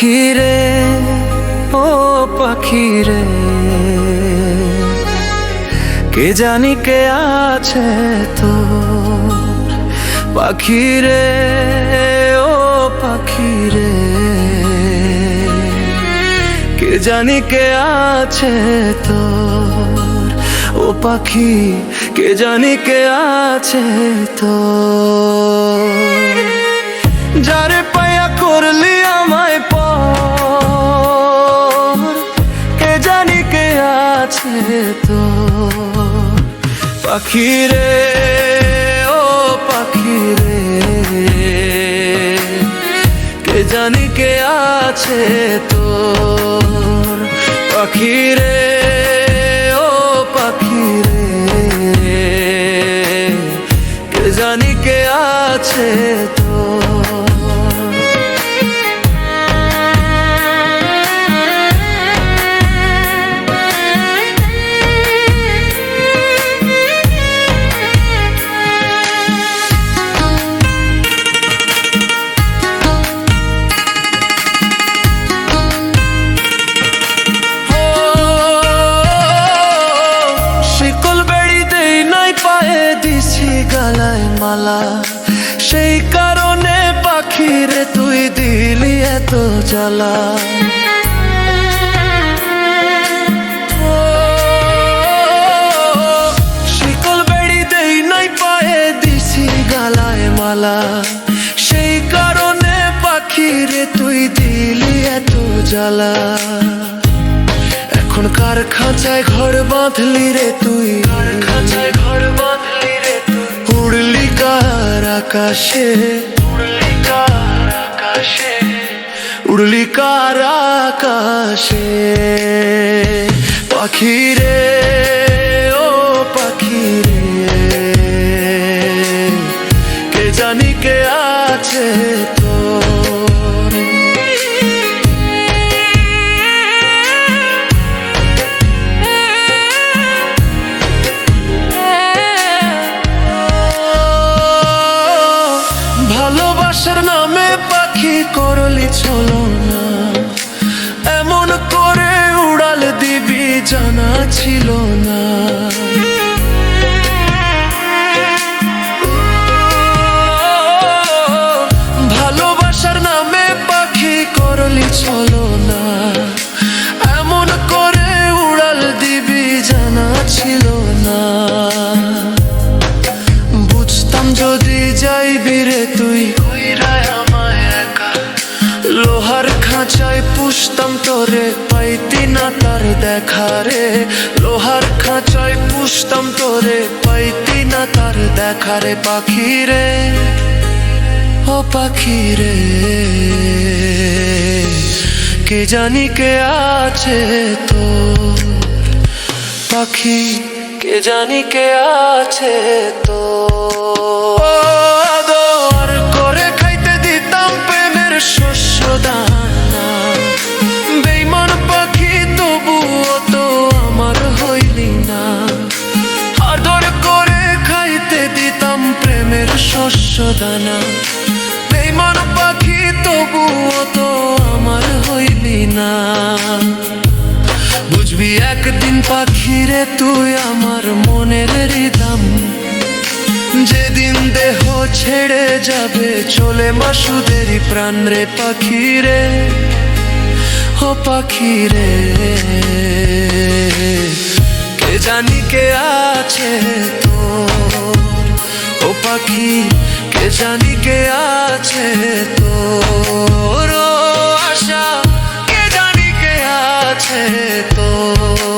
পাখি রে, ও পাখি রে, কে জানি কে আছে তোর। পাখি রে, ও পাখি রে, কে জানি কে আছে তোর। ও পাখি, কে জানি কে আছে তোর। যারে পায়া করলি আমায় পর, কে জানি কে আছে তোর। পাখি রে, ও পাখি রে, কে জানি কে আছে তোর। পাখি রে, ও পাখি রে, কে জানি কে আছে তোর। গলায় মালা, সেই কারণে পাখি রে তুই দিলি এত জ্বালা। শিকল বেড়ি দেই নাই পায়ে, দিছি গলায় মালা, সেই কারণে পাখি রে তুই দিলি এত জ্বালা। এখন কার খাঁচায় ঘর বাঁধলি রে তুই, কার খাঁচায় ঘর বাঁধলি রে তুই। উড়লি কার আকাশে, উড়লি কার আকাশে, উড়লি কার আকাশে। পাখি রে, ও পাখি রে, কে জানি কে আছে তোর। ভালোবাসার নামে পাখি করলি ছলনা, এমন করে উড়াল দিবি জানা ছিল না। ভালোবাসার নামে পাখি করলি ছলনা, এমন করে উড়াল দিবি জানা ছিল না। বুঝতাম যদি যাইবি রে তুই কইরায় আমায় একা, লোহার খাঁচায় পুষতাম তোরে, পাইতি না তার দেখা রে। লোহার খাঁচায় পুষতাম তোরে, পাইতি না তার দেখা রে। পাখি রে, ও পাখি রে, কে জানি কে আছে তোর। পাখি, কে জানি কে আছে তোর। আদর করে খাইতে দিতাম প্রেমের শস্য দানা, বেঈমান পাখি তবুও তো আমার হইলি না। আদর করে খাইতে দিতাম প্রেমের শস্য দানা, বেঈমান পাখি তবুও তো আমার হইলি না। বুঝবি একদিন পাখি রে তুই আমার মনের রিদম, যেদিন দেহ ছেড়ে যাবে চলে মাসুদেরই প্রাণ রে। পাখি রে, ও পাখি রে, কে জানি কে আছে তোর। ও পাখি, কে জানি কে আছে তোর। ও আশা, কে জানি কে আছে তোর।